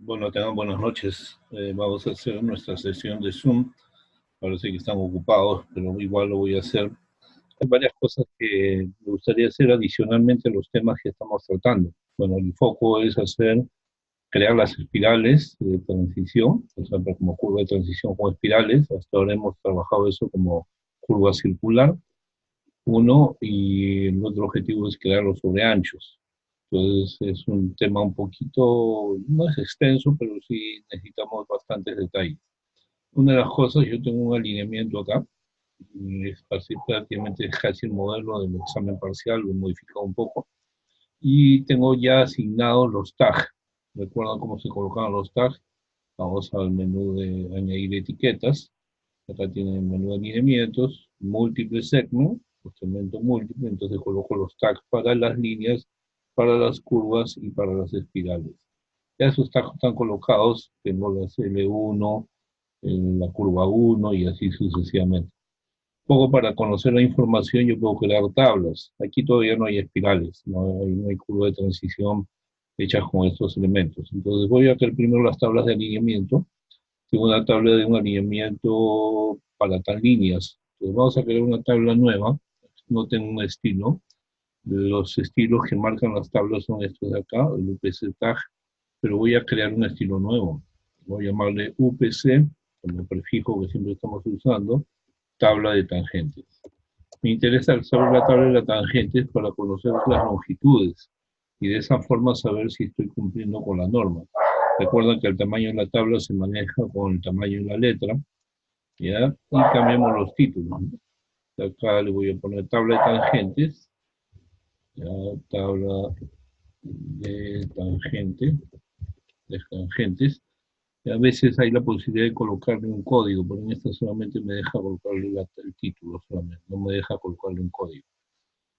Bueno, tengan buenas noches. Vamos a hacer nuestra sesión de Zoom. Parece que están ocupados, pero igual lo voy a hacer. Hay varias cosas que me gustaría hacer adicionalmente a los temas que estamos tratando. Bueno, el foco es crear las espirales de transición, o sea, como curva de transición con espirales. Hasta ahora hemos trabajado eso como curva circular, uno, y el otro objetivo es crear los sobreanchos. Entonces es un tema un poquito, no es extenso, pero sí necesitamos bastantes detalles. Una de las cosas, yo tengo un alineamiento acá, y es prácticamente casi el modelo del examen parcial, lo he modificado un poco, y tengo ya asignados los tags. ¿Recuerdan cómo se colocaban los tags? Vamos al menú de añadir etiquetas. Acá tienen el menú de alineamientos, múltiple segment, segmento múltiple, entonces coloco los tags para las líneas, para las curvas y para las espirales. Ya esos tags están colocados, tengo las L1, la curva 1 y así sucesivamente. Un poco para conocer la información yo puedo crear tablas. Aquí todavía no hay espirales, no hay curva de transición hechas con estos elementos. Entonces voy a crear primero las tablas de alineamiento. Tengo una tabla de un alineamiento para tal líneas. Entonces vamos a crear una tabla nueva. No tengo un estilo. Los estilos que marcan las tablas son estos de acá, el UPC tag, pero voy a crear un estilo nuevo. Voy a llamarle UPC, como prefijo que siempre estamos usando, tabla de tangentes. Me interesa saber la tabla de las tangentes para conocer las longitudes y de esa forma saber si estoy cumpliendo con la norma. Recuerden que el tamaño de la tabla se maneja con el tamaño de la letra, ¿ya? Y cambiamos los títulos, ¿no? Acá le voy a poner tabla de tangentes, ¿ya? Tabla de tangentes. Y a veces hay la posibilidad de colocarle un código, pero en esta solamente me deja colocarle el título solamente, no me deja colocarle un código.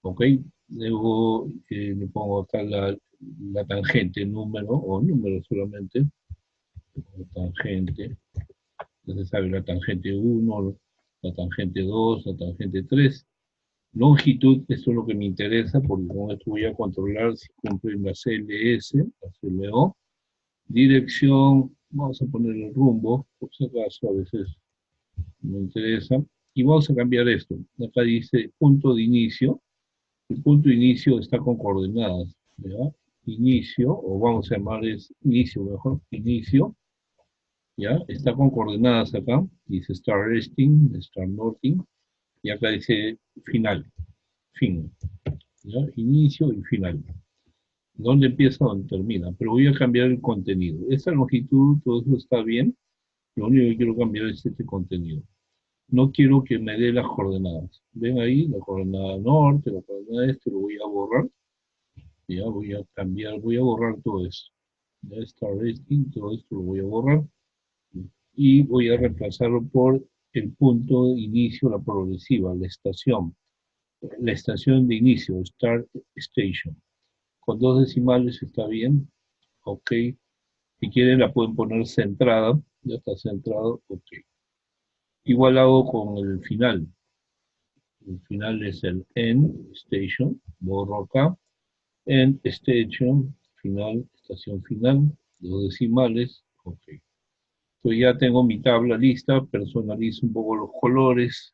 ¿Ok? Luego le pongo acá la tangente número, o número solamente, la tangente. Entonces sabe la tangente 1, la tangente 2, la tangente 3. Longitud, esto es lo que me interesa, porque con esto voy a controlar si cumplen la CLS, la CLO. Dirección, vamos a poner el rumbo, por si acaso a veces me interesa. Y vamos a cambiar esto. Acá dice punto de inicio. El punto de inicio está con coordenadas, ¿ya? Inicio, o vamos a llamar inicio mejor, inicio, ¿ya? Está con coordenadas acá, dice start resting, start northing, y acá dice final, fin, ¿ya? Inicio y final. ¿Dónde empieza? ¿Dónde termina? Pero voy a cambiar el contenido. Esta longitud, todo eso está bien, lo único que quiero cambiar es este contenido. No quiero que me dé las coordenadas. Ven ahí, la coordenada norte, la coordenada este, lo voy a borrar. Ya voy a cambiar, voy a borrar todo esto. Ya está resting, todo esto lo voy a borrar. Y voy a reemplazarlo por el punto de inicio, la progresiva, la estación. La estación de inicio, start station. Con dos decimales está bien. Ok. Si quieren la pueden poner centrada. Ya está centrado. Ok. Igual hago con el final. El final es el end station. Borro acá. End station. Final, estación final. Dos decimales. Ok. Entonces ya tengo mi tabla lista. Personalizo un poco los colores.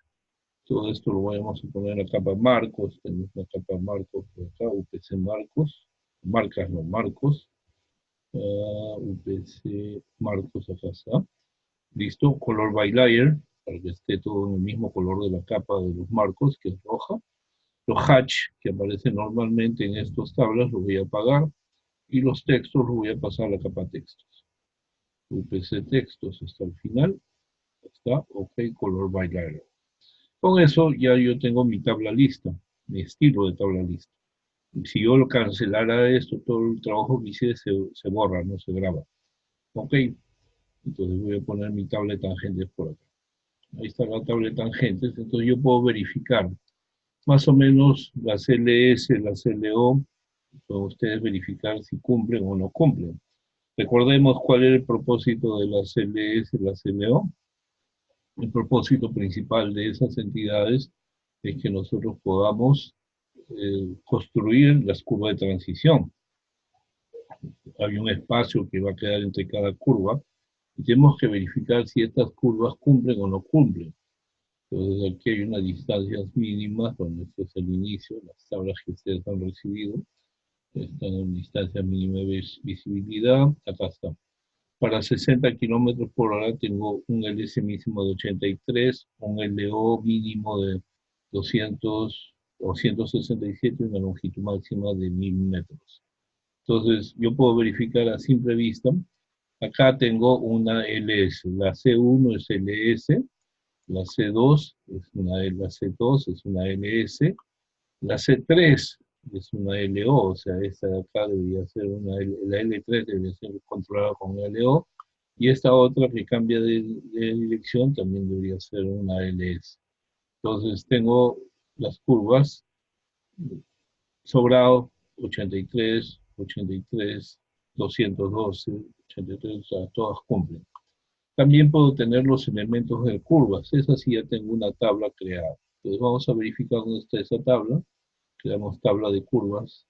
Todo esto lo vamos a poner en la capa marcos. Tenemos una capa marcos por acá. UPC marcos. Marcas, no marcos. UPC marcos acá está. Listo, color by layer, para que esté todo en el mismo color de la capa de los marcos, que es roja. Los hatch que aparecen normalmente en estas tablas los voy a apagar y los textos los voy a pasar a la capa textos. UPC textos hasta el final. Está, ok, color by layer. Con eso ya yo tengo mi tabla lista, mi estilo de tabla lista. Si yo lo cancelara esto, todo el trabajo que hice se borra, no se graba. Ok, entonces voy a poner mi tabla de tangentes por acá. Ahí está la tabla de tangentes, entonces yo puedo verificar más o menos la CLS, la CLO, pueden ustedes verificar si cumplen o no cumplen. Recordemos cuál es el propósito de la CLS y la CLO. El propósito principal de esas entidades es que nosotros podamos construir las curvas de transición. hay un espacio que va a quedar entre cada curva, y tenemos que verificar si estas curvas cumplen o no cumplen. Entonces aquí hay unas distancias mínimas, donde este es el inicio, las tablas que ustedes han recibido, están en distancia mínima de visibilidad, acá está. Para 60 kilómetros por hora tengo un LS mínimo de 83, un LO mínimo de 200 o 167 y una longitud máxima de 1000 metros. Entonces yo puedo verificar a simple vista. Acá tengo una LS, la C1 es LS, la C2 es la C2 es una LS, la C3 es una LO, o sea, esta de acá debería ser la L3 debería ser controlada con LO, y esta otra que cambia de dirección también debería ser una LS. Entonces tengo las curvas, sobrado, 83, 83, 212, 83, o sea, todas cumplen. También puedo tener los elementos de curvas, esa sí ya tengo una tabla creada. Entonces vamos a verificar dónde está esa tabla. Creamos tabla de curvas,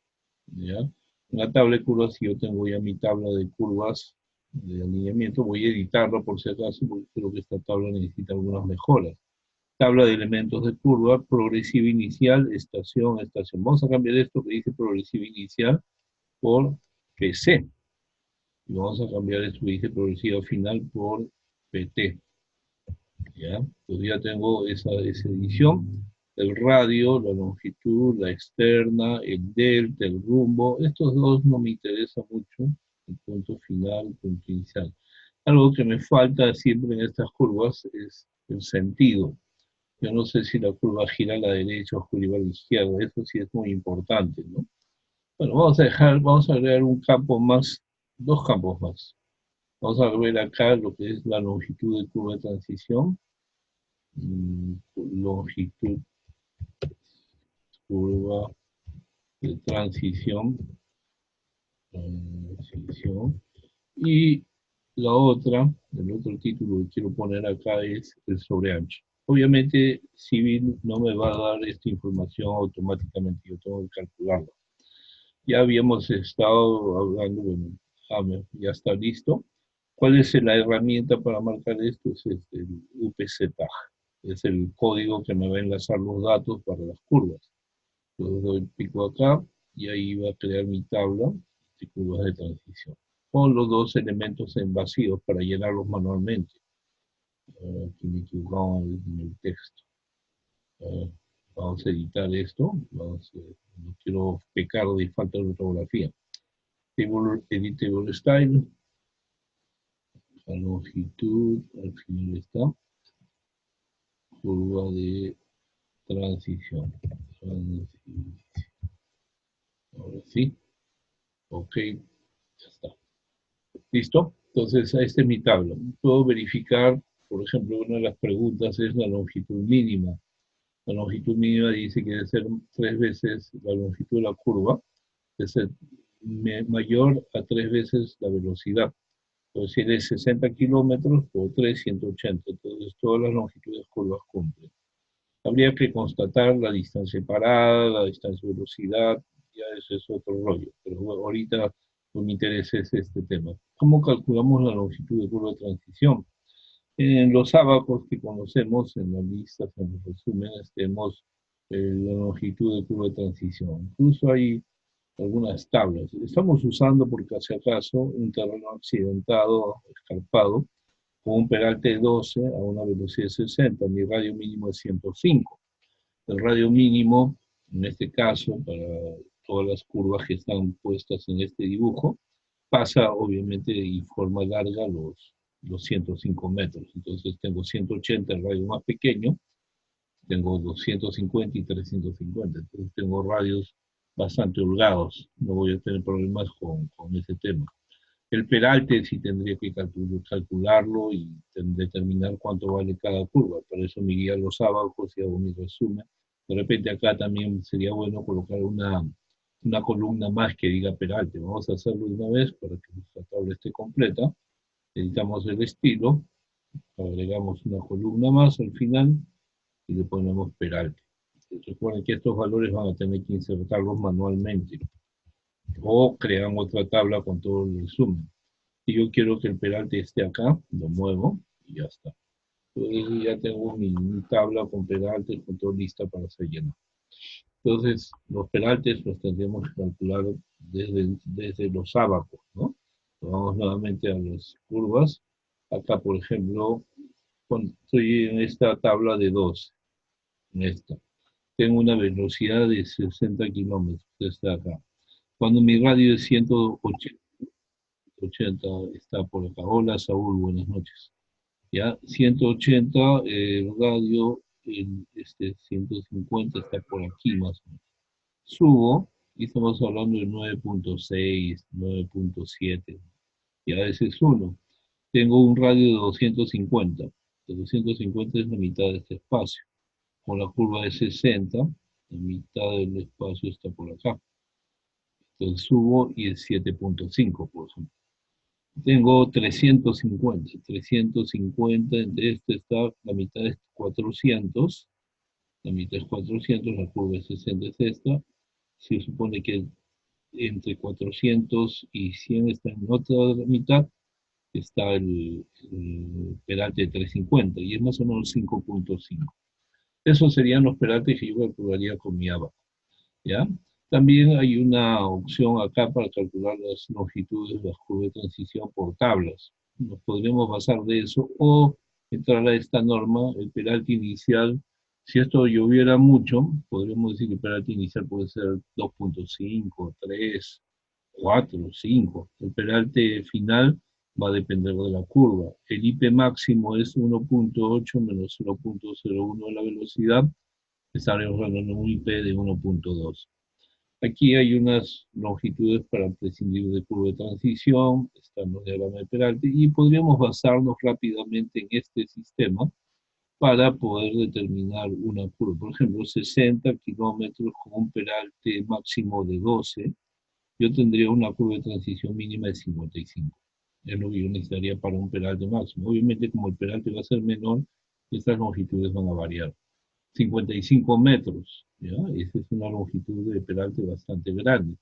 ¿ya? En la tabla de curvas, si yo tengo ya mi tabla de curvas de alineamiento, voy a editarla por si acaso, porque creo que esta tabla necesita algunas mejoras. Tabla de elementos de curva, progresiva inicial, estación, estación. Vamos a cambiar esto que dice progresiva inicial por PC. Y vamos a cambiar esto que dice progresiva final por PT. ¿Ya? Entonces ya tengo esa edición. El radio, la longitud, la externa, el delta, el rumbo. Estos dos no me interesan mucho. El punto final, el punto inicial. Algo que me falta siempre en estas curvas es el sentido. Yo no sé si la curva gira a la derecha o gira a la izquierda. Eso sí es muy importante, ¿no? Bueno, vamos a agregar un campo más, dos campos más. Vamos a ver acá lo que es la longitud de curva de transición. Longitud, curva de transición. Y la otra, el otro título que quiero poner acá es el sobreancho. Obviamente, Civil no me va a dar esta información automáticamente, yo tengo que calcularla. Ya habíamos estado hablando, bueno, ya está listo. ¿Cuál es la herramienta para marcar esto? Es el UPZ. Es el código que me va a enlazar los datos para las curvas. Entonces doy pico acá y ahí va a crear mi tabla de curvas de transición. Con los dos elementos en vacíos para llenarlos manualmente. Aquí me equivocaba en el texto. Vamos a editar esto. No quiero pecar de falta de ortografía. Editable style. La longitud, al final está. Curva de transición. Ahora sí. Ok, ya está. ¿Listo? Entonces, esta es mi tabla. Puedo verificar, por ejemplo, una de las preguntas es la longitud mínima. La longitud mínima dice que debe ser 3 veces la longitud de la curva, debe ser mayor a 3 veces la velocidad. Entonces, si es 60 kilómetros por 3, 180. Entonces, todas las longitudes curvas cumplen. Habría que constatar la distancia parada, la distancia de velocidad, ya eso es otro rollo. Pero bueno, ahorita lo que me interesa es este tema. ¿Cómo calculamos la longitud de curva de transición? En los ábacos que conocemos, en las listas, en los resúmenes, tenemos la longitud de curva de transición. Incluso hay algunas tablas. Estamos usando, por si acaso, un terreno accidentado, escarpado, con un peralte de 12 a una velocidad de 60. Mi radio mínimo es 105. El radio mínimo, en este caso, para todas las curvas que están puestas en este dibujo, pasa obviamente de forma larga los 105 metros. Entonces tengo 180, el radio más pequeño, tengo 250 y 350. Entonces tengo radios bastante holgados. No voy a tener problemas con ese tema. El peralte sí tendría que calcularlo y determinar cuánto vale cada curva. Por eso me guía los ábacos y hago mi resumen. De repente acá también sería bueno colocar una columna más que diga peralte. Vamos a hacerlo de una vez para que nuestra tabla esté completa. Editamos el estilo, agregamos una columna más al final y le ponemos peralte. Recuerden que estos valores van a tener que insertarlos manualmente. O crean otra tabla con todo el resumen. Si yo quiero que el peralte esté acá, lo muevo y ya está. Entonces ya tengo mi tabla con peraltes, con todo lista para ser llena. Entonces, los peraltes los tendremos que calcular desde los ábacos, ¿no? Vamos nuevamente a las curvas. Acá, por ejemplo, estoy en esta tabla de 2, en esta. Tengo una velocidad de 60 kilómetros, está acá. Cuando mi radio es 180, está por acá. Hola, Saúl, buenas noches. Ya, 180, el radio, 150 está por aquí más o menos. Subo y estamos hablando de 9.6, 9.7, y a veces 1. Tengo un radio de 250. De 250 es la mitad de este espacio. Con la curva de 60, la mitad del espacio está por acá. Entonces subo y es 7.5, por ejemplo. Tengo 350, entre este está, la mitad es 400, la mitad es 400, la curva de 60 es esta. Se supone que entre 400 y 100 está en otra mitad, está el peralte de 350 y es más o menos 5.5. Esos serían los peraltes que yo calcularía con mi ABA, ¿ya? También hay una opción acá para calcular las longitudes de las curvas de transición por tablas. Nos podríamos basar de eso o entrar a esta norma, el peralte inicial. Si esto lloviera mucho, podríamos decir que el peralte inicial puede ser 2.5, 3, 4, 5. El peralte final va a depender de la curva. El IP máximo es 1.8 menos 0.01 de la velocidad. Estaremos hablando de un IP de 1.2. Aquí hay unas longitudes para prescindir de curva de transición, están los diagramas de peralte, y podríamos basarnos rápidamente en este sistema para poder determinar una curva. Por ejemplo, 60 kilómetros con un peralte máximo de 12, yo tendría una curva de transición mínima de 55. Es lo que yo necesitaría para un peralte máximo. Obviamente, como el peralte va a ser menor, estas longitudes van a variar. 55 metros, ¿ya? Esa es una longitud de peralte bastante grande.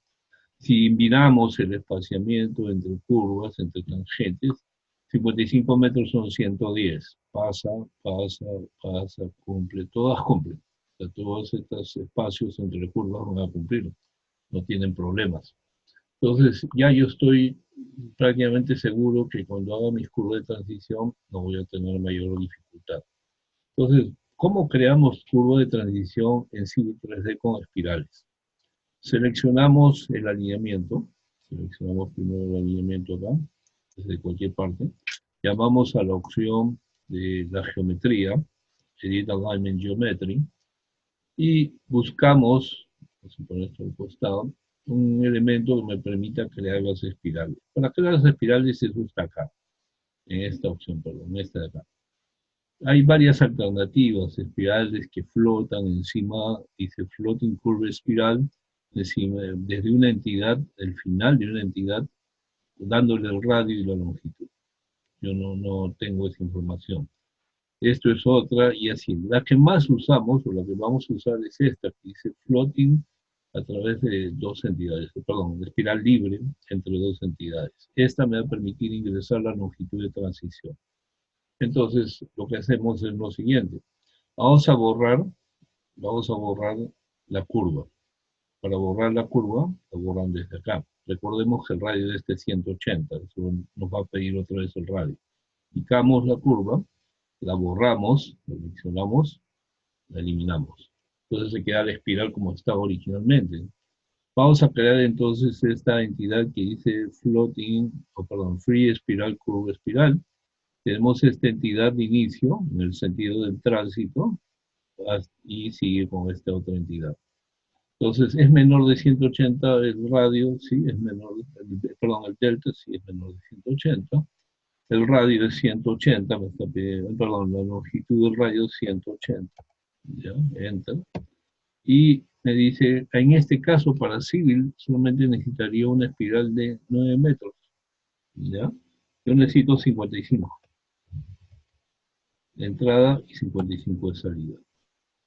Si miramos el espaciamiento entre curvas, entre tangentes, 55 metros son 110. Pasa, pasa, pasa, cumple, todas cumplen. O sea, todos estos espacios entre curvas van a cumplir, no tienen problemas. Entonces, ya yo estoy prácticamente seguro que cuando haga mis curvas de transición no voy a tener mayor dificultad. Entonces, ¿cómo creamos curva de transición en Civil 3D con espirales? Seleccionamos el alineamiento, seleccionamos primero el alineamiento acá, desde cualquier parte, llamamos a la opción de la geometría, Edit Alignment Geometry, y buscamos, vamos a poner esto al costado, un elemento que me permita crear las espirales. Para crear las espirales eso está acá, en esta opción, perdón, en esta de acá. Hay varias alternativas, espirales que flotan encima, dice floating curve espiral, encima, desde una entidad, el final de una entidad, dándole el radio y la longitud. Yo no tengo esa información. Esto es otra y así. La que más usamos, o la que vamos a usar es esta, que dice floating a través de dos entidades, perdón, espiral libre entre dos entidades. Esta me va a permitir ingresar la longitud de transición. Entonces, lo que hacemos es lo siguiente. Vamos a borrar la curva. Para borrar la curva, la borran desde acá. Recordemos que el radio de este es 180, eso nos va a pedir otra vez el radio. Picamos la curva, la borramos, la seleccionamos, la eliminamos. Entonces se queda la espiral como estaba originalmente. Vamos a crear entonces esta entidad que dice floating, o perdón, free espiral, curve espiral. Tenemos esta entidad de inicio, en el sentido del tránsito, y sigue con esta otra entidad. Entonces, es menor de 180 el radio, sí, es menor, perdón, el delta, sí, es menor de 180. El radio es 180, me está pidiendo, perdón, la longitud del radio es 180. Ya, enter. Y me dice, en este caso para civil solamente necesitaría una espiral de 9 metros. ¿Ya? Yo necesito 55 de entrada y 55 de salida.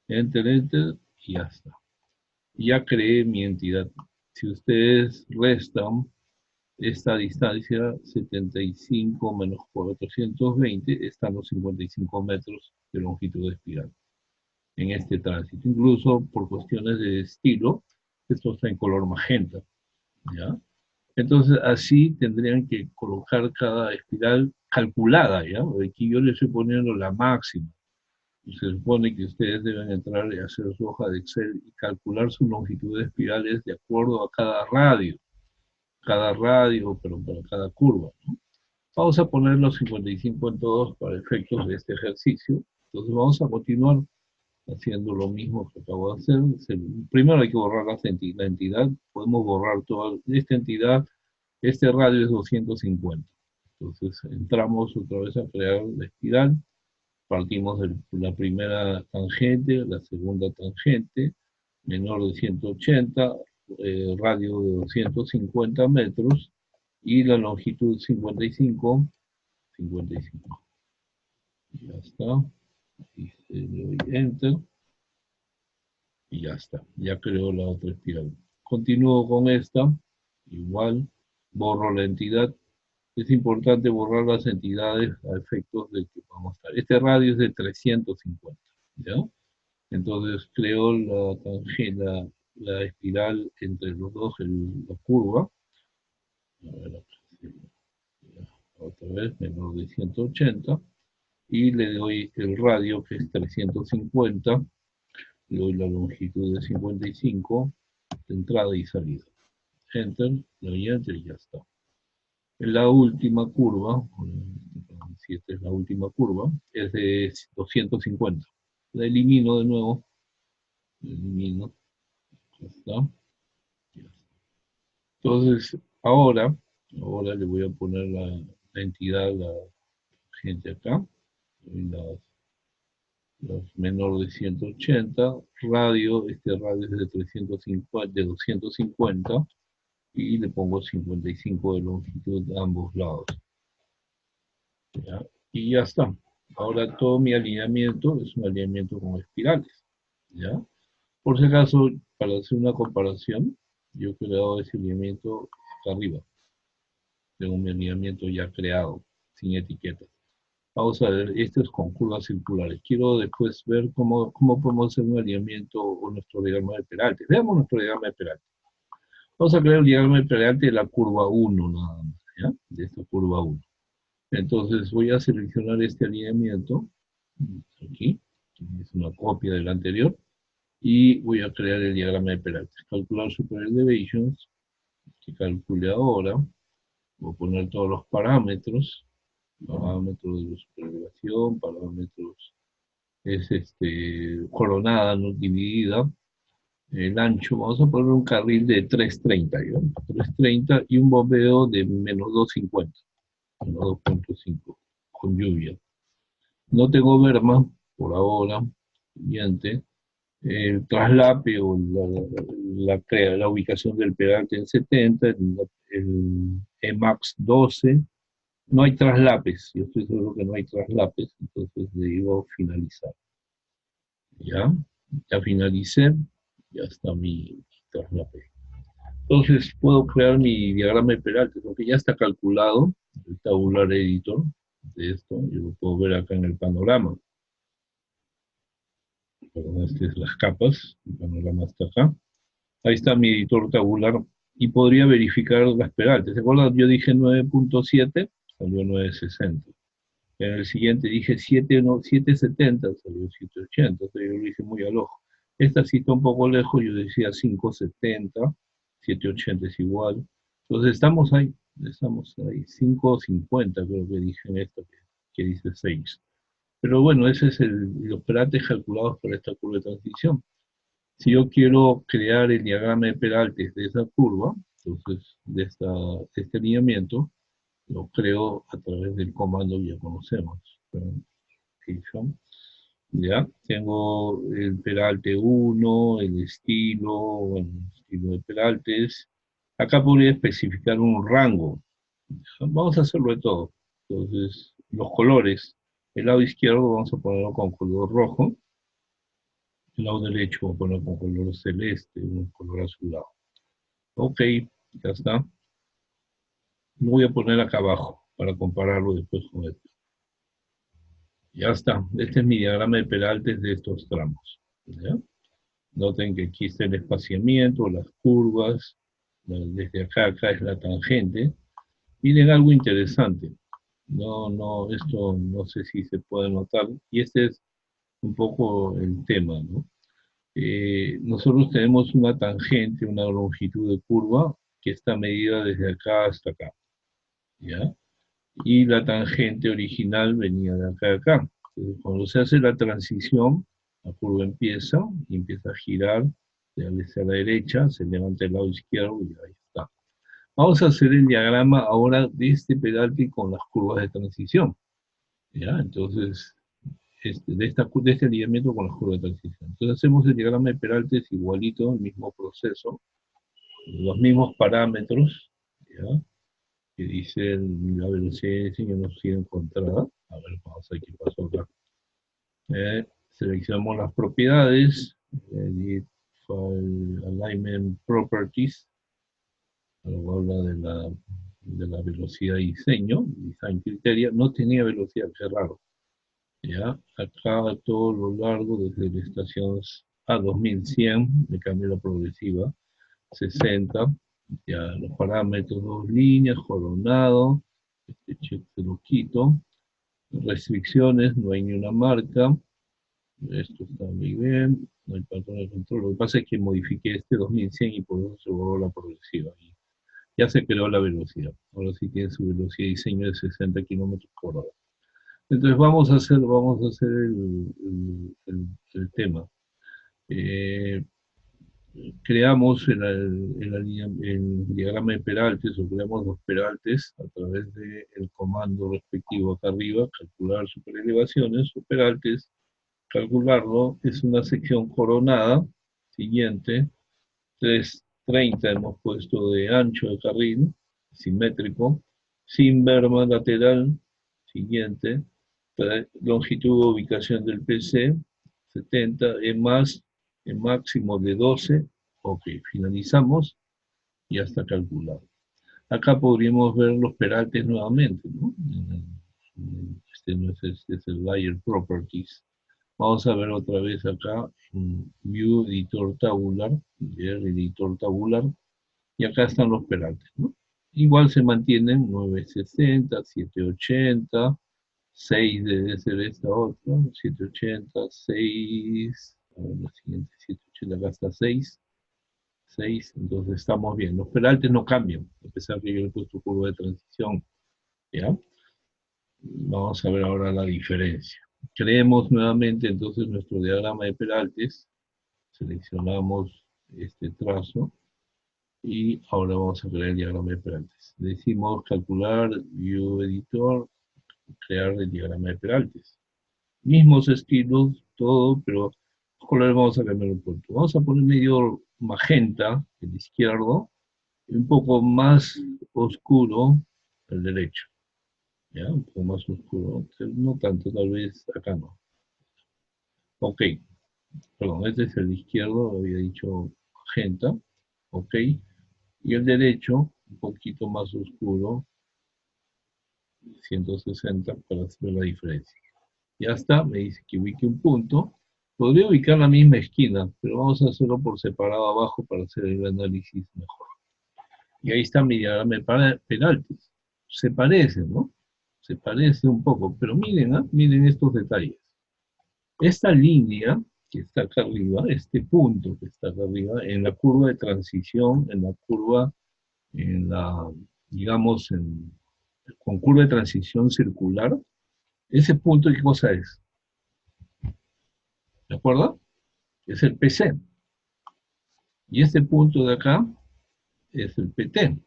Enter, enter, y ya está. Ya creé mi entidad. Si ustedes restan esta distancia, 75 menos 420, están los 55 metros de longitud de espiral en este tránsito. Incluso por cuestiones de estilo, esto está en color magenta, ¿ya? Entonces, así tendrían que colocar cada espiral calculada, ¿ya? Aquí yo le estoy poniendo la máxima. Y se supone que ustedes deben entrar y hacer su hoja de Excel y calcular su longitud de espirales de acuerdo a cada radio, pero para cada curva, ¿no? Vamos a poner los 55 en todos para efectos de este ejercicio. Entonces vamos a continuar haciendo lo mismo que acabo de hacer. Primero hay que borrar la entidad. Podemos borrar toda esta entidad. Este radio es 250. Entonces entramos otra vez a crear la espiral. Partimos de la primera tangente, la segunda tangente, menor de 180, radio de 250 metros y la longitud 55, 55. Ya está. Y le doy Enter y ya está. Ya creo la otra espiral. Continúo con esta. Igual, borro la entidad. Es importante borrar las entidades a efectos de que vamos a estar. Este radio es de 350, ¿ya? Entonces creo la tangente, la espiral entre los dos, la curva. A ver, otra vez, menor de 180. Y le doy el radio, que es 350. Le doy la longitud de 55, de entrada y salida. Enter, le doy Enter y ya está. En la última curva, si esta es la última curva, es de 250. La elimino de nuevo. La elimino. Ya está. Entonces, ahora le voy a poner la entidad, la gente acá, las menor de 180, radio, este radio es de 350, de 250, y le pongo 55 de longitud a ambos lados. ¿Ya? Y ya está. Ahora todo mi alineamiento es un alineamiento con espirales. ¿Ya? Por si acaso, para hacer una comparación, yo he creado ese alineamiento acá arriba. Tengo mi alineamiento ya creado, sin etiquetas. Vamos a ver, esto es con curvas circulares. Quiero después ver cómo podemos hacer un alineamiento o nuestro diagrama de Peralte. Veamos nuestro diagrama de Peralte. Vamos a crear el diagrama de Peralte de la curva 1 nada más, ¿ya? De esta curva 1. Entonces voy a seleccionar este alineamiento, aquí, es una copia del anterior, y voy a crear el diagrama de Peralte. Calcular super elevations, que calcule ahora. Voy a poner todos los parámetros de superelevación, parámetros, es coronada, no dividida, el ancho, vamos a poner un carril de 330, digamos, 330 y un bombeo de menos 250, menos 2.5, con lluvia. No tengo berma por ahora, siguiente. El traslape o la ubicación del pedalte en 70, el EMAX 12, no hay traslapes, yo estoy seguro que no hay traslapes, entonces le digo finalizar. ¿Ya? Ya finalicé, ya está mi traslape. Entonces puedo crear mi diagrama de Peralte, porque ya está calculado el tabular editor de esto, yo lo puedo ver acá en el panorama. Perdón, estas es las capas, el panorama está acá. Ahí está mi editor tabular y podría verificar las Peraltes. ¿Se acuerdan? Yo dije 9.7, salió 9.60. En el siguiente dije 7, no, 7.70, salió 7.80, yo lo hice muy al ojo. Esta sí está un poco lejos, yo decía 5.70, 7.80 es igual. Entonces estamos ahí, 5.50 creo que dije en esta, que dice 6. Pero bueno, ese es los perates calculados por esta curva de transición. Si yo quiero crear el diagrama de Peraltes de esa curva, entonces de este alineamiento, lo creo a través del comando que ya conocemos. Ya, tengo el Peralte 1, el estilo, el estilo de Peraltes. Acá podría especificar un rango. Vamos a hacerlo de todo. Entonces, los colores. El lado izquierdo vamos a ponerlo con color rojo. El lado derecho vamos a ponerlo con color celeste, un color azulado. Ok, ya está. Lo voy a poner acá abajo para compararlo después con esto. Ya está. Este es mi diagrama de Peraltes de estos tramos. ¿Ya? Noten que aquí está el espaciamiento, las curvas. Desde acá a acá es la tangente. Miren algo interesante. Esto no sé si se puede notar. Y este es un poco el tema, ¿no? Nosotros tenemos una tangente, una longitud de curva que está medida desde acá hasta acá, ¿ya? Y la tangente original venía de acá a acá. Entonces, cuando se hace la transición, la curva empieza y empieza a girar de a la derecha, se levanta el lado izquierdo y ahí está. Vamos a hacer el diagrama ahora de este pedalte con las curvas de transición, ¿ya? Entonces, de este alineamiento con las curvas de transición. Entonces hacemos el diagrama de Peraltes igualito, el mismo proceso, los mismos parámetros, ¿ya? Que dice la velocidad de diseño no ha sido encontrada. A ver, vamos a ver qué pasó acá. Seleccionamos las propiedades, edit file alignment properties, luego habla de la velocidad de diseño, design criteria, no tenía velocidad, qué raro. Ya, acá a todo lo largo, desde la estación a 2100, me cambió la progresiva, 60, ya los parámetros, dos líneas, coronado, este check se lo quito, restricciones, no hay ni una marca, esto está muy bien, no hay patrón de control, lo que pasa es que modifiqué este 2100 y por eso se borró la progresiva, y ya se creó la velocidad, ahora sí tiene su velocidad de diseño de 60 kilómetros por hora. Entonces vamos a hacer el tema. Eh, Creamos el diagrama de peraltes o creamos los peraltes a través del comando respectivo acá arriba, calcular superelevaciones o peraltes, calcularlo, es una sección coronada, siguiente, 330 hemos puesto de ancho de carril, simétrico, sin berma lateral, siguiente, longitud de ubicación del PC, 70, en máximo de 12, ok, finalizamos, ya está calculado. Acá podríamos ver los peraltes nuevamente, ¿no? Este no es, este es el layer properties. Vamos a ver otra vez acá, View Editor Tabular, ver Editor Tabular, y acá están los peraltes, ¿no? Igual se mantienen 960, 780, 6 debe ser esta otra, 780, 6, a ver, la siguiente 780, acá está 6, 6, entonces estamos bien. Los peraltes no cambian, a pesar que yo le he puesto curva de transición, ¿ya? Vamos a ver ahora la diferencia. Creemos nuevamente entonces nuestro diagrama de peraltes, seleccionamos este trazo y ahora vamos a crear el diagrama de peraltes. Decimos calcular, view editor, crear el diagrama de peraltes. Mismos estilos, todo, pero los colores vamos a cambiar un punto. Vamos a poner medio magenta, el izquierdo, y un poco más oscuro el derecho. ¿Ya? Un poco más oscuro, no tanto, tal vez acá no. Ok, perdón, este es el izquierdo, había dicho magenta, ok, y el derecho, un poquito más oscuro, 160 para hacer la diferencia. Ya está, me dice que ubique un punto. Podría ubicar la misma esquina, pero vamos a hacerlo por separado abajo para hacer el análisis mejor. Y ahí está mi diagrama de penaltis. Se parece, ¿no? Se parece un poco, pero miren, ¿ah? Miren estos detalles. Esta línea que está acá arriba, este punto que está acá arriba, en la curva de transición, en la curva, en la, digamos, con curva de transición circular, ese punto, ¿qué cosa es? ¿De acuerdo? Es el PC. Y este punto de acá es el PT.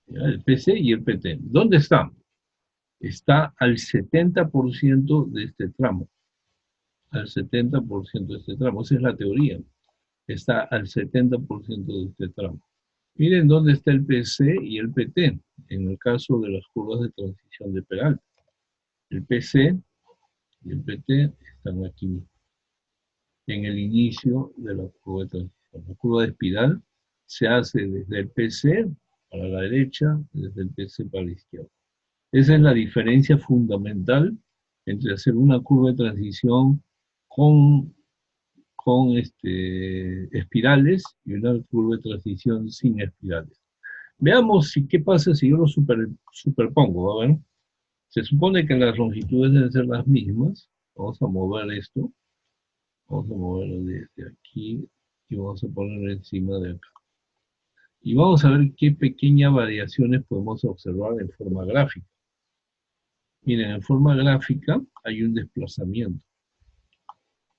¿Ya? El PC y el PT. ¿Dónde está? Está al 70% de este tramo. Al 70% de este tramo. Esa es la teoría. Está al 70% de este tramo. Miren dónde está el PC y el PT, en el caso de las curvas de transición de Peralta. El PC y el PT están aquí, en el inicio de la curva de transición. La curva de espiral se hace desde el PC para la derecha, desde el PC para la izquierda. Esa es la diferencia fundamental entre hacer una curva de transición con, con espirales y una curva de transición sin espirales. Veamos qué pasa si yo lo superpongo. A ver, se supone que las longitudes deben ser las mismas. Vamos a mover esto. Vamos a moverlo desde aquí y vamos a ponerlo encima de acá. Y vamos a ver qué pequeñas variaciones podemos observar en forma gráfica. Miren, en forma gráfica hay un desplazamiento.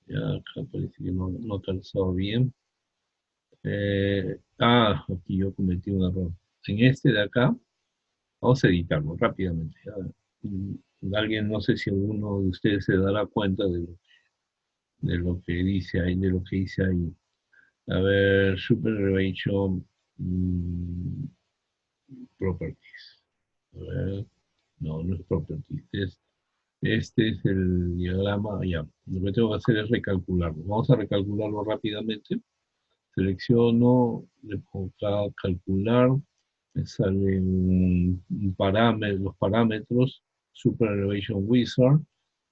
Ya acá parece que no ha calzado bien. Aquí yo cometí un error. En este de acá, vamos a editarlo rápidamente. Ya. Alguien, no sé si alguno de ustedes se dará cuenta de lo que dice ahí, de lo que dice ahí. A ver, Super Elevation Properties. A ver, no es Properties. Este es el diagrama, ya. Lo que tengo que hacer es recalcularlo. Vamos a recalcularlo rápidamente. Selecciono, le pongo acá calcular, me salen los parámetros, Super Elevation Wizard,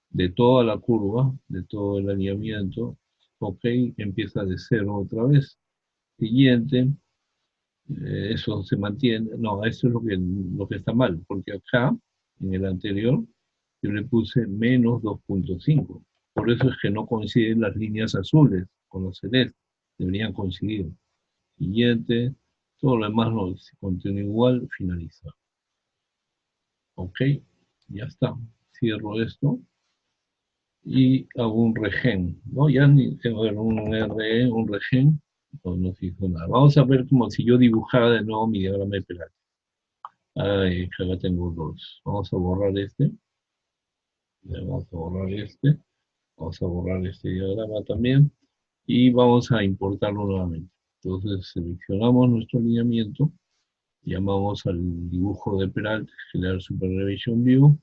de toda la curva, de todo el alineamiento. Ok, empieza de cero otra vez. Siguiente, eso se mantiene. No, eso es lo que está mal, porque acá, en el anterior, yo le puse menos 2.5. Por eso es que no coinciden las líneas azules con los celestes. Deberían coincidir. Siguiente, todo lo demás no, se continúa igual, finaliza. Ok, ya está. Cierro esto y hago un regen, ¿no? Ya ni tengo un RE, un regen, no se hizo nada. Vamos a ver como si yo dibujara de nuevo mi diagrama de Peral. Ay, acá tengo dos. Vamos a borrar este. Vamos a borrar este. Vamos a borrar este diagrama también. Y vamos a importarlo nuevamente. Entonces seleccionamos nuestro alineamiento. Llamamos al dibujo de Peralta, generar Super Elevation View.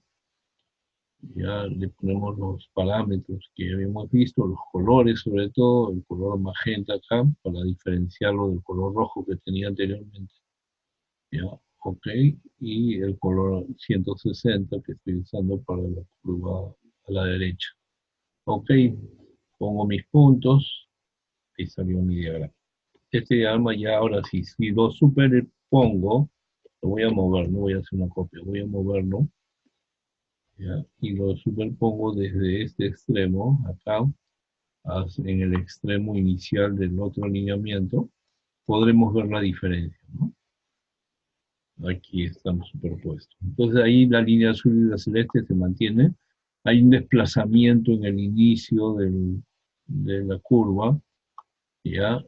Ya le ponemos los parámetros que habíamos visto, los colores sobre todo, el color magenta acá, para diferenciarlo del color rojo que tenía anteriormente. Ya, ok, y el color 160 que estoy usando para la curva a la derecha. Ok, pongo mis puntos y salió mi diagrama. Este diagrama ya ahora sí, si lo superpongo, lo voy a mover, no voy a hacer una copia, voy a moverlo, ¿ya? Y lo superpongo desde este extremo, acá, en el extremo inicial del otro alineamiento, podremos ver la diferencia, ¿no? Aquí están superpuestos. Entonces ahí la línea azul y la celeste se mantiene. Hay un desplazamiento en el inicio de la curva, ¿ya?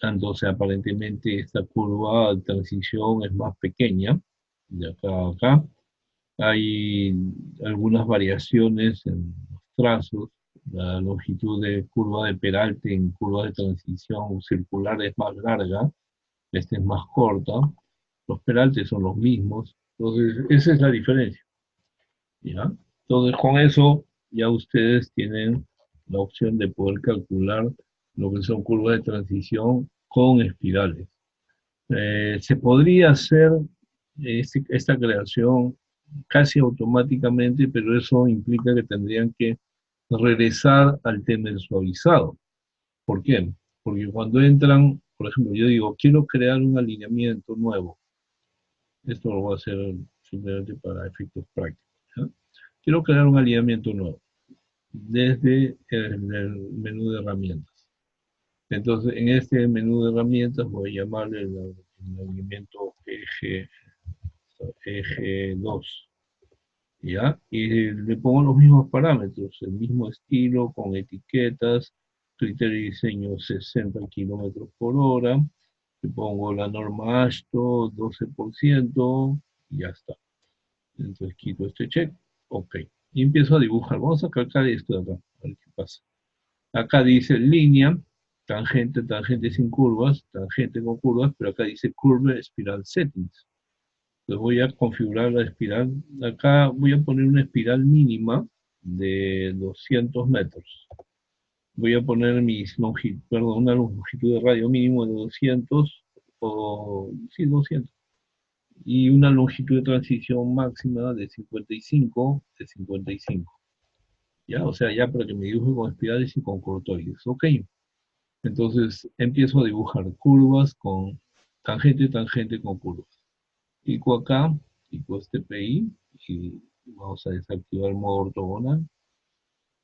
Entonces aparentemente esta curva de transición es más pequeña, de acá a acá. Hay algunas variaciones en los trazos. La longitud de curva de Peralte en curva de transición circular es más larga, esta es más corta. Los Peraltes son los mismos. Entonces, esa es la diferencia. ¿Ya? Entonces, con eso ya ustedes tienen la opción de poder calcular lo que son curvas de transición con espirales. Se podría hacer esta creación casi automáticamente, pero eso implica que tendrían que regresar al tema del suavizado. ¿Por qué? Porque cuando entran, por ejemplo, yo digo, quiero crear un alineamiento nuevo. Esto lo voy a hacer simplemente para efectos prácticos. ¿Ya? Quiero crear un alineamiento nuevo desde el menú de herramientas. Entonces, en este menú de herramientas voy a llamarle el alineamiento eje 2. ¿Ya? Y le pongo los mismos parámetros, el mismo estilo, con etiquetas, criterio de diseño 60 kilómetros por hora, le pongo la norma AASHTO 12%, y ya está. Entonces quito este check, ok. Y empiezo a dibujar, vamos a calcar esto de acá, a ver qué pasa. Acá dice línea, tangente, tangente sin curvas, tangente con curvas, pero acá dice curve espiral settings. Entonces voy a configurar la espiral. Acá voy a poner una espiral mínima de 200 metros. voy a poner una longitud de radio mínimo de 200 o, sí, 200, y una longitud de transición máxima de 55, de 55. ¿Ya? O sea, ya para que me dibuje con espirales y con cortoides. Ok. Entonces empiezo a dibujar curvas con tangente, tangente con curvas. Pico acá, pico este PI, y vamos a desactivar el modo ortogonal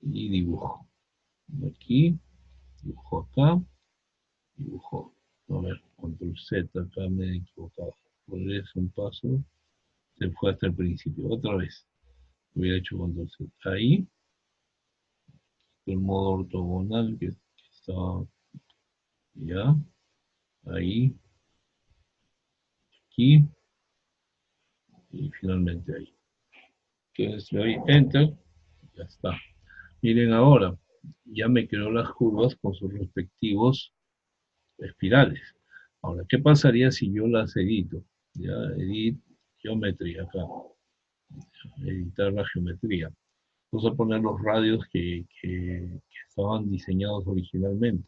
y dibujo. Aquí, dibujo acá, dibujo. A ver, control Z, acá me he equivocado. Progreso un paso, se fue hasta el principio. Otra vez, hubiera hecho control Z. Ahí, el modo ortogonal que está ya, ahí, aquí, y finalmente ahí. Entonces le doy Enter, ya está. Miren ahora, ya me creó las curvas con sus respectivos espirales. Ahora, ¿qué pasaría si yo las edito? Ya, edit geometría acá, editar la geometría. Vamos a poner los radios que estaban diseñados originalmente.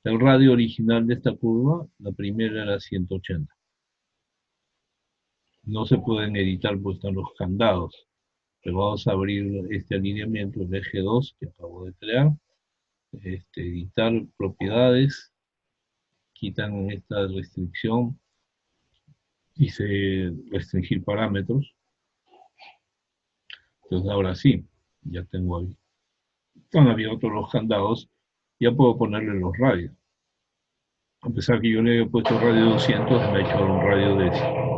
El radio original de esta curva, la primera era 180. No se pueden editar porque están los candados. Pero vamos a abrir este alineamiento, el eje 2 que acabo de crear. Editar propiedades, quitan esta restricción, dice restringir parámetros. Entonces ahora sí, ya tengo ahí. Han abierto los candados, ya puedo ponerle los radios. A pesar que yo le había puesto radio 200, me ha hecho un radio de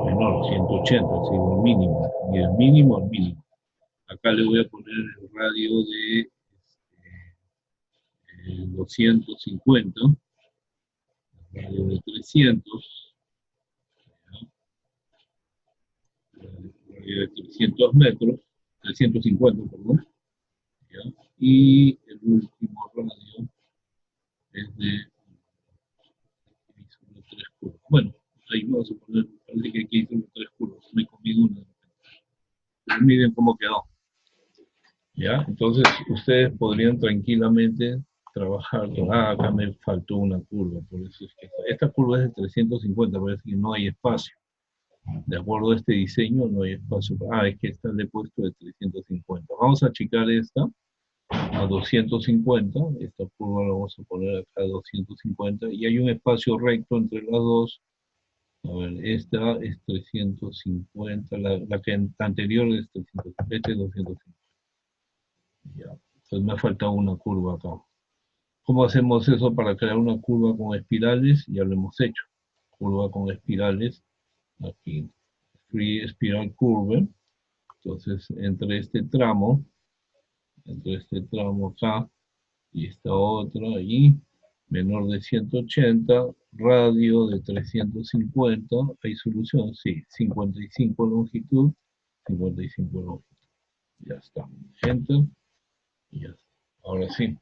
menor, 180, ha sido el mínimo, y el mínimo al mínimo. Acá le voy a poner el radio de 250, el radio de 300, el radio de 300 metros, 350, perdón, ¿ya? Y el último radio es de tres curvas. Bueno, ahí vamos a poner, parece que aquí hice tres curvas, me comí una. Pero miren cómo quedó. ¿Ya? Entonces, ustedes podrían tranquilamente trabajar con, acá me faltó una curva, por eso es que esta curva es de 350, parece que no hay espacio. De acuerdo a este diseño, no hay espacio. Es que esta le he puesto de 350. Vamos a achicar esta a 250. Esta curva la vamos a poner acá a 250. Y hay un espacio recto entre las dos. A ver, esta es 350. La que anterior es 350. Este es 250. Ya. Entonces me ha faltado una curva acá. ¿Cómo hacemos eso para crear una curva con espirales? Ya lo hemos hecho. Curva con espirales. Aquí. Free Spiral Curve. Entonces, entre este tramo acá y esta otra allí, menor de 180, radio de 350, ¿hay solución? Sí, 55 longitud, 55 longitud. Ya está. Enter, y ya está. Ahora sí.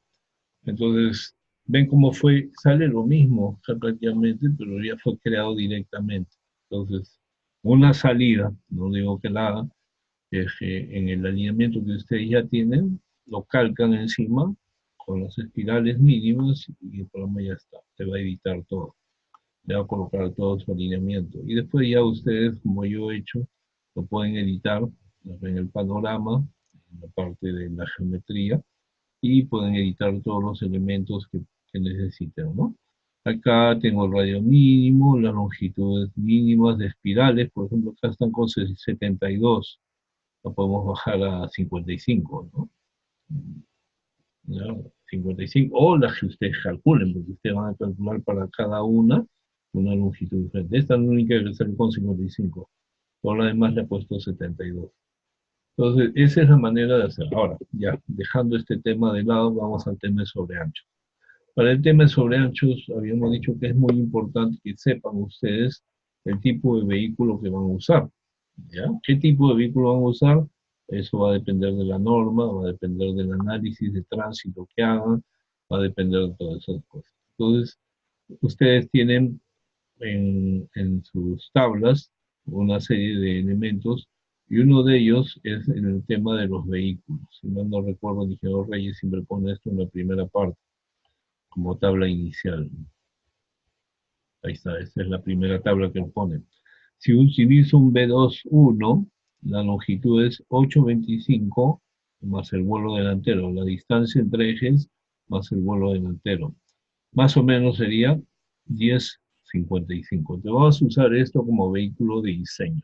Entonces, ven cómo fue, sale lo mismo prácticamente, pero ya fue creado directamente. Entonces, una salida, no digo que la hagan, es que en el alineamiento que ustedes ya tienen, lo calcan encima con las espirales mínimas y el programa ya está. Se va a editar todo. Le va a colocar todo su alineamiento. Y después ya ustedes, como yo he hecho, lo pueden editar en el panorama, en la parte de la geometría, y pueden editar todos los elementos que necesiten, ¿no? Acá tengo el radio mínimo, las longitudes mínimas de espirales, por ejemplo, acá están con 72, lo podemos bajar a 55, ¿no? ¿Ya? 55, o las que ustedes calculen, porque ustedes van a calcular para cada una longitud diferente. Esta es la única que sale con 55, por lo demás le he puesto 72. Entonces, esa es la manera de hacer. Ahora, ya, dejando este tema de lado, vamos al tema de sobreancho. Para el tema de sobreanchos, habíamos dicho que es muy importante que sepan ustedes el tipo de vehículo que van a usar. ¿Ya? ¿Qué tipo de vehículo van a usar? Eso va a depender de la norma, va a depender del análisis de tránsito que hagan, va a depender de todas esas cosas. Entonces, ustedes tienen en sus tablas una serie de elementos y uno de ellos es en el tema de los vehículos. Si mal no recuerdo, el ingeniero Reyes siempre pone esto en la primera parte. como tabla inicial. Ahí está, esta es la primera tabla que pone. Si utilizo un B21, la longitud es 8,25 más el vuelo delantero. La distancia entre ejes más el vuelo delantero. Más o menos sería 10,55. Te vas a usar esto como vehículo de diseño.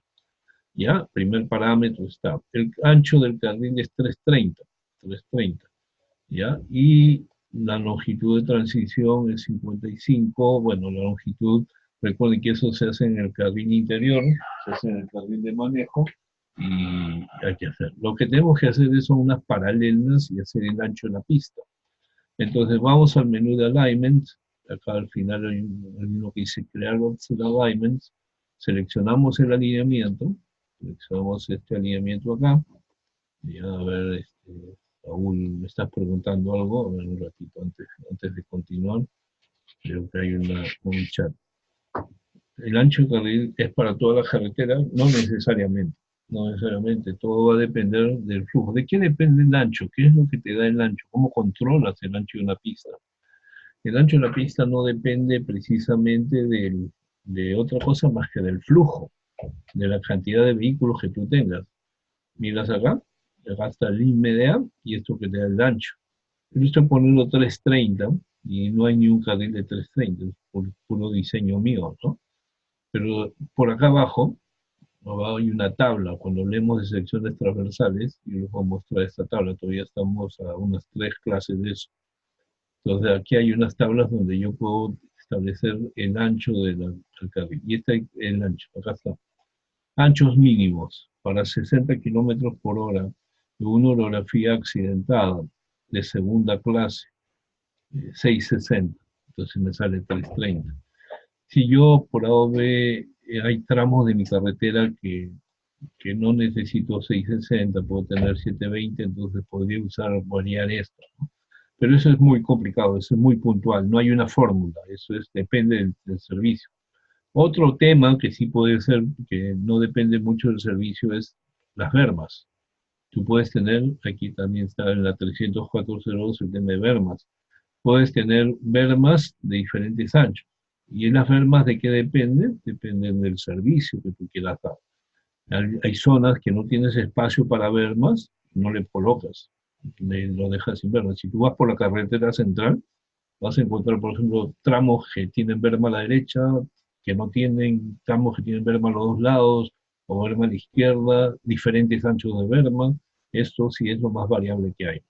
¿Ya? Primer parámetro está. El ancho del carril es 330. ¿Ya? Y la longitud de transición es 55. Bueno, la longitud, recuerden que eso se hace en el carril interior, se hace en el carril de manejo, y hay que hacer. Lo que tenemos que hacer son unas paralelas y hacer el ancho de la pista. Entonces vamos al menú de alignment, acá al final hay uno que dice crear offset alignments, seleccionamos el alineamiento, seleccionamos este alineamiento acá, y a ver, aún me estás preguntando algo, a ver un ratito antes de continuar, creo que hay un chat. ¿El ancho de carril es para toda la carretera? No necesariamente, no necesariamente, todo va a depender del flujo. ¿De qué depende el ancho? ¿Qué es lo que te da el ancho? ¿Cómo controlas el ancho de una pista? El ancho de la pista no depende precisamente de otra cosa más que del flujo, de la cantidad de vehículos que tú tengas. Miras acá está el INMEDEA y esto que te da el ancho. Yo estoy poniendo 330 y no hay ni un carril de 330, es puro diseño mío, ¿no? Pero por acá abajo hay una tabla. Cuando hablemos de secciones transversales, yo les voy a mostrar esta tabla, todavía estamos a unas 3 clases de eso. Entonces aquí hay unas tablas donde yo puedo establecer el ancho del carril. Y este es el ancho, acá está. Anchos mínimos para 60 kilómetros por hora de una orografía accidentada de segunda clase, 660. Entonces me sale 330. Si yo por A o B hay tramos de mi carretera que no necesito 660, puedo tener 720, entonces podría variar esto. Pero eso es muy complicado, eso es muy puntual, no hay una fórmula, depende del servicio. Otro tema que sí puede ser, que no depende mucho del servicio, es las bermas. Tú puedes tener, aquí también está en la 30402 el tema de bermas, puedes tener bermas de diferentes anchos. ¿Y en las bermas de qué dependen? Dependen del servicio que tú quieras dar. Hay zonas que no tienes espacio para bermas, no le colocas, lo dejas sin bermas. Si tú vas por la carretera central, vas a encontrar, por ejemplo, tramos que tienen berma a la derecha, que no tienen, tramos que tienen berma a los dos lados, o berma a la izquierda, diferentes anchos de berma. Esto sí es lo más variable que hay.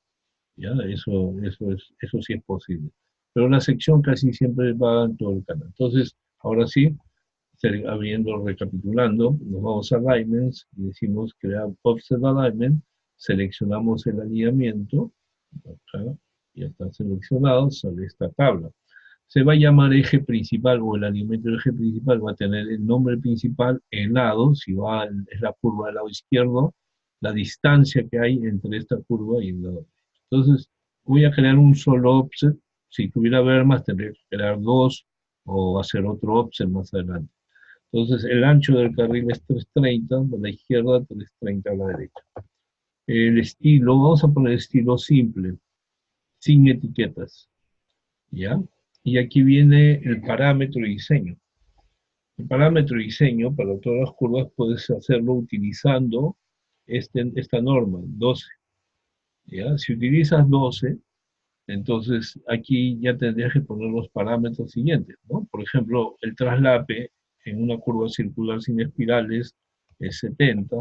¿Ya? Eso sí es posible. Pero la sección casi siempre va en todo el canal. Entonces, ahora sí, abriendo, recapitulando, nos vamos a alignments y decimos crear offset alignment, seleccionamos el alineamiento, acá, ya está seleccionado, sale esta tabla. Se va a llamar eje principal o el alineamiento del eje principal va a tener el nombre principal en lado, si es la curva del lado izquierdo, la distancia que hay entre esta curva y el lado. Entonces, voy a crear un solo offset. Si tuviera bermas, tendría que crear dos o hacer otro offset más adelante. Entonces, el ancho del carril es 330 a la izquierda, 330 a la derecha. El estilo, vamos a poner estilo simple, sin etiquetas, ¿ya? Y aquí viene el parámetro de diseño. El parámetro de diseño para todas las curvas puedes hacerlo utilizando esta norma, 12. ¿Ya? Si utilizas 12, entonces aquí ya tendrías que poner los parámetros siguientes, ¿no? Por ejemplo, el traslape en una curva circular sin espirales es 70,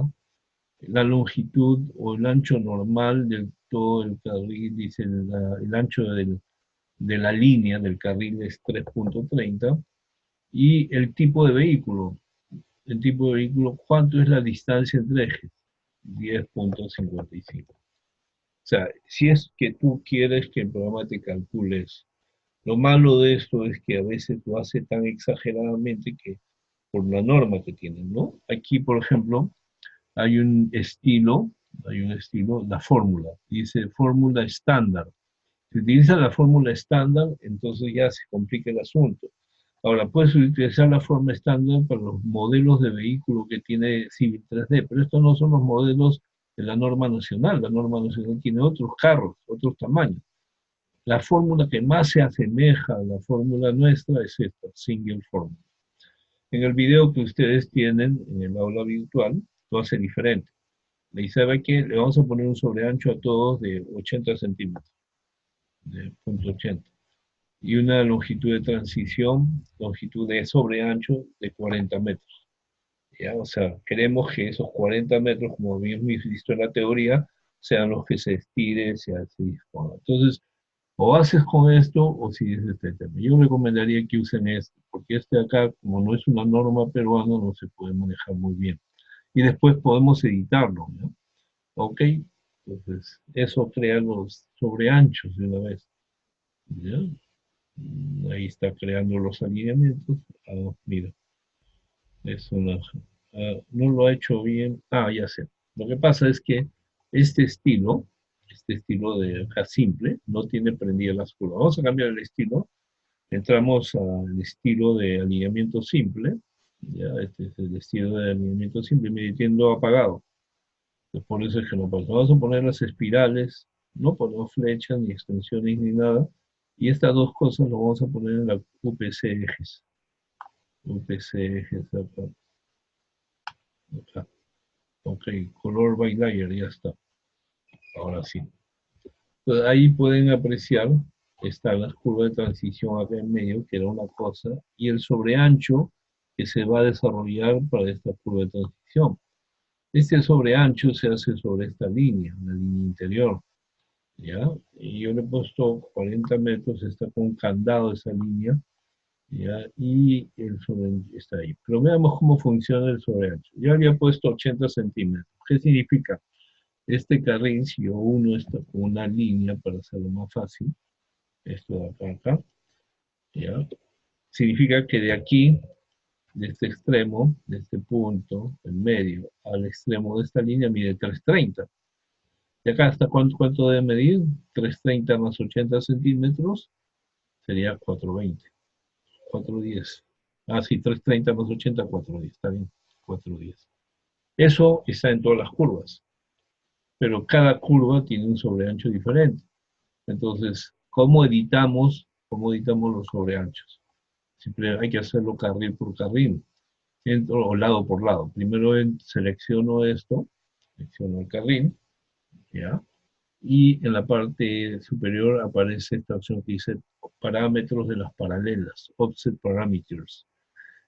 la longitud o el ancho normal del todo el carril, dice el ancho de la línea del carril es 3,30, y el tipo de vehículo. El tipo de vehículo, ¿cuánto es la distancia entre ejes? 10,55. O sea, si es que tú quieres que el programa te calcule eso. Lo malo de esto es que a veces lo hace tan exageradamente que por la norma que tienen, ¿no? Aquí, por ejemplo, hay un estilo, la fórmula, dice fórmula estándar. Si utilizas la fórmula estándar, entonces ya se complica el asunto. Ahora, puedes utilizar la forma estándar para los modelos de vehículo que tiene Civil 3D, pero estos no son los modelos de la norma nacional. La norma nacional tiene otros carros, otros tamaños. La fórmula que más se asemeja a la fórmula nuestra es esta, single formula. En el video que ustedes tienen en el aula virtual, lo hace diferente. Le dice, ¿sabe qué? Le vamos a poner un sobreancho a todos de 80 centímetros, de punto 80. Y una longitud de transición, longitud de sobreancho de 40 metros. ¿Ya? O sea, queremos que esos 40 metros, como bien visto en la teoría, sean los que se estire, se disponga. Entonces, o haces con esto o sigues este tema. Yo recomendaría que usen este, porque este acá, como no es una norma peruana, no se puede manejar muy bien. Y después podemos editarlo, ¿no? ¿Ok? Entonces, eso crea los sobreanchos de una vez. ¿Ya? Ahí está creando los alineamientos. Ah, mira, es una... no lo ha hecho bien. Ah, ya sé. Lo que pasa es que este estilo de acá simple, no tiene prendidas las curvas. Vamos a cambiar el estilo. Entramos al estilo de alineamiento simple. Ya, este es el estilo de alineamiento simple, midiendo apagado. Entonces, por eso es que no pasa. Vamos a poner las espirales, no ponemos flechas, ni extensiones, ni nada. Y estas dos cosas lo vamos a poner en la UPC ejes. UPC ejes acá. Acá. Ok, color by layer, ya está. Ahora sí. Entonces, ahí pueden apreciar, están las curvas de transición acá en medio, que era una cosa, y el sobreancho que se va a desarrollar para esta curva de transición. Este sobreancho se hace sobre esta línea, la línea interior, ¿ya? Y yo le he puesto 40 metros, está con candado esa línea, ¿ya? Y el sobreancho está ahí. Pero veamos cómo funciona el sobreancho. Yo había puesto 80 centímetros. ¿Qué significa? Este carril, si yo uno está con una línea para hacerlo más fácil, esto de acá a acá, ¿ya? Significa que de aquí, de este extremo, de este punto, en medio, al extremo de esta línea, mide 330. ¿Y acá hasta cuánto debe medir? 330 más 80 centímetros, sería 420, 410. Ah, sí, 330 más 80, 410, está bien, 410. Eso está en todas las curvas, pero cada curva tiene un sobreancho diferente. Entonces, cómo editamos los sobreanchos? Siempre hay que hacerlo carril por carril, o lado por lado. Primero selecciono esto, selecciono el carril, ¿ya? Y en la parte superior aparece esta opción que dice parámetros de las paralelas, offset parameters.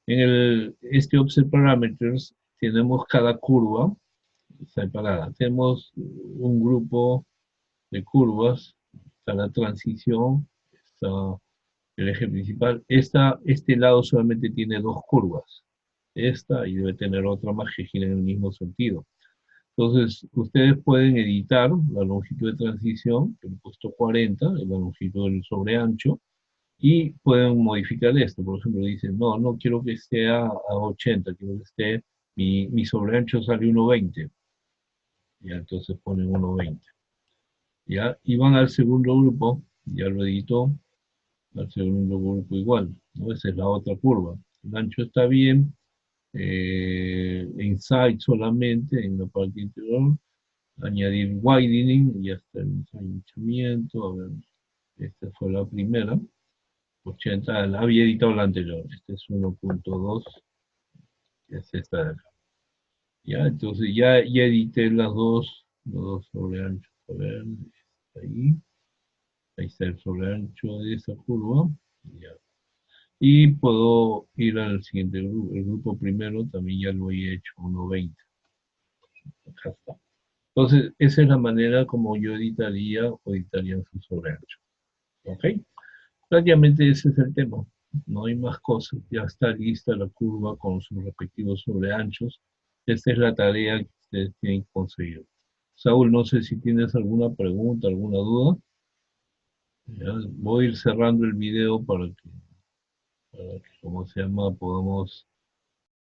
Este offset parameters tenemos cada curva separada. Tenemos un grupo de curvas, está la transición, está el eje principal. Este lado solamente tiene dos curvas, esta y debe tener otra más que gira en el mismo sentido. Entonces, ustedes pueden editar la longitud de transición, que le he puesto 40, la longitud del sobreancho, y pueden modificar esto. Por ejemplo, dicen, no, no quiero que esté a 80, quiero que esté, mi sobreancho sale 1,20. Ya, entonces ponen 1,20. Ya, y van al segundo grupo, ya lo editó, al segundo grupo igual, ¿no? Esa es la otra curva. El ancho está bien, inside solamente en la parte interior, añadir widening, ya está el ensanchamiento, a ver, esta fue la primera, 80, la había editado la anterior, este es 1,2, que es esta de acá. Ya, entonces ya edité los dos sobre ancho, a ver, ahí, ahí está el sobre ancho de esa curva, ya. Y puedo ir al siguiente grupo, el grupo primero también ya lo he hecho, 1,20, acá está. Entonces, esa es la manera como yo editaría o editarían su sobreancho. ¿Ok? Prácticamente ese es el tema. No hay más cosas. Ya está lista la curva con sus respectivos sobreanchos. Esta es la tarea que ustedes tienen que conseguir. Saúl, no sé si tienes alguna pregunta, alguna duda. Ya, voy a ir cerrando el video para que, ¿cómo se llama? Podamos